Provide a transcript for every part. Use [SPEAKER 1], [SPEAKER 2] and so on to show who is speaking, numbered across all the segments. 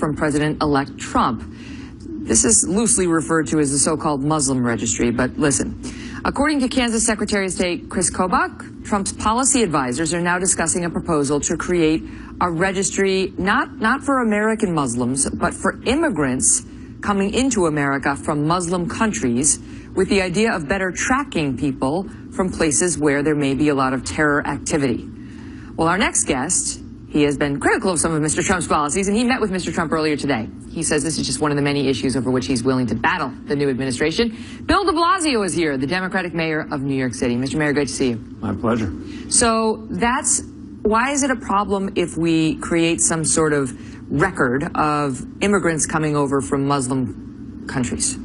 [SPEAKER 1] from President-elect Trump. This is loosely referred to as the so-called Muslim registry, but listen. According to Kansas Secretary of State Chris Kobach, Trump's policy advisors are now discussing a proposal to create a registry not for American Muslims, but for immigrants coming into America from Muslim countries, with the idea of better tracking people from places where there may be a lot of terror activity. Well, our next guest, he has been critical of some of Mr. Trump's policies, and he met with Mr. Trump earlier today. He says this is just one of the many issues over which he's willing to battle the new administration. Bill de Blasio is here, the Democratic mayor of New York City. Mr. Mayor, great to see you.
[SPEAKER 2] My pleasure.
[SPEAKER 1] So why is it a problem if we create some sort of record of immigrants coming over from Muslim countries?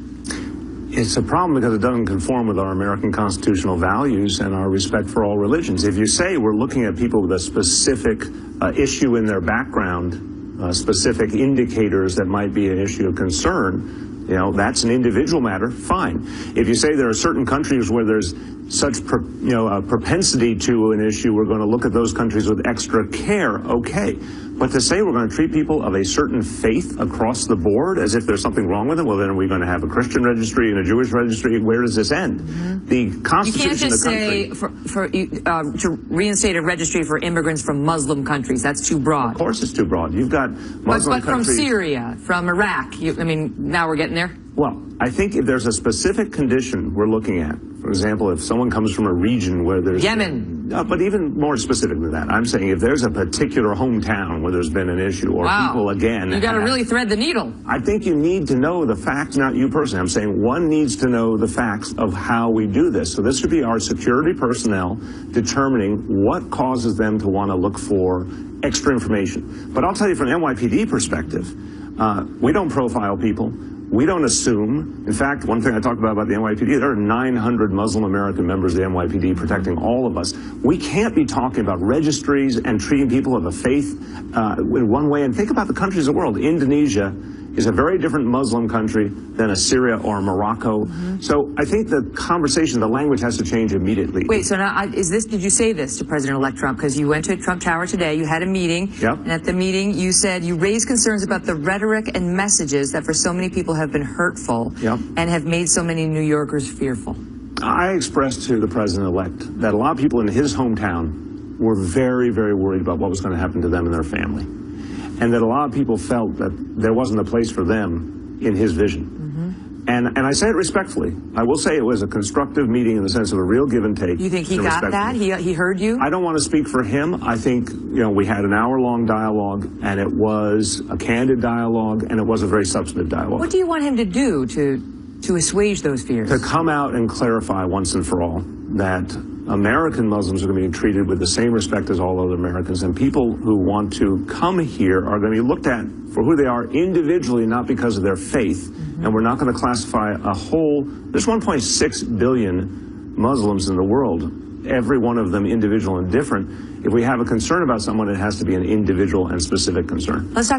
[SPEAKER 2] It's a problem because it doesn't conform with our American constitutional values and our respect for all religions. If you say we're looking at people with a specific issue in their background, specific indicators that might be an issue of concern, you know, that's an individual matter, fine. If you say there are certain countries where there's such a propensity to an issue, we're going to look at those countries with extra care, okay. But to say we're going to treat people of a certain faith across the board as if there's something wrong with them, well, then are we going to have a Christian registry and a Jewish registry? Where does this end? Mm-hmm. The Constitution of the country...
[SPEAKER 1] You can't just say to reinstate a registry for immigrants from Muslim countries. That's too broad.
[SPEAKER 2] Of course it's too broad. You've got Muslim
[SPEAKER 1] countries... But from Syria, from Iraq, I mean, now we're getting there?
[SPEAKER 2] Well, I think if there's a specific condition we're looking at, for example, if someone comes from a region where there's...
[SPEAKER 1] Yemen.
[SPEAKER 2] But even more specific than that, I'm saying if there's a particular hometown where there's been an issue, or people, again...
[SPEAKER 1] You got to really thread the needle.
[SPEAKER 2] I think you need to know the facts, not you personally. I'm saying one needs to know the facts of how we do this. So this should be our security personnel determining what causes them to want to look for extra information. But I'll tell you from an NYPD perspective, we don't profile people. We don't assume. In fact, one thing I talked about the NYPD, there are 900 Muslim American members of the NYPD protecting all of us. We can't be talking about registries and treating people of a faith in one way. And think about the countries of the world. Indonesia is a very different Muslim country than a Syria or Morocco. Mm-hmm. So I think the conversation, the language has to change immediately.
[SPEAKER 1] Wait, so now, did you say this to President-elect Trump? Because you went to Trump Tower today, you had a meeting,
[SPEAKER 2] yep.
[SPEAKER 1] And at the meeting you said you raised concerns about the rhetoric and messages that for so many people have been hurtful,
[SPEAKER 2] yep.
[SPEAKER 1] And have made so many New Yorkers fearful.
[SPEAKER 2] I expressed to the President-elect that a lot of people in his hometown were very, very worried about what was going to happen to them and their family. And that a lot of people felt that there wasn't a place for them in his vision. Mm-hmm. And I say it respectfully. I will say it was a constructive meeting in the sense of a real give and take.
[SPEAKER 1] You think he got that? He heard you?
[SPEAKER 2] I don't want to speak for him. I think, you know, we had an hour-long dialogue, and it was a candid dialogue, and it was a very substantive dialogue.
[SPEAKER 1] What do you want him to do to assuage those fears?
[SPEAKER 2] To come out and clarify once and for all that American Muslims are going to be treated with the same respect as all other Americans, and people who want to come here are going to be looked at for who they are individually, not because of their faith. Mm-hmm. And we're not going to classify there's 1.6 billion Muslims in the world, every one of them individual and different. If we have a concern about someone, it has to be an individual and specific concern.
[SPEAKER 1] Let's talk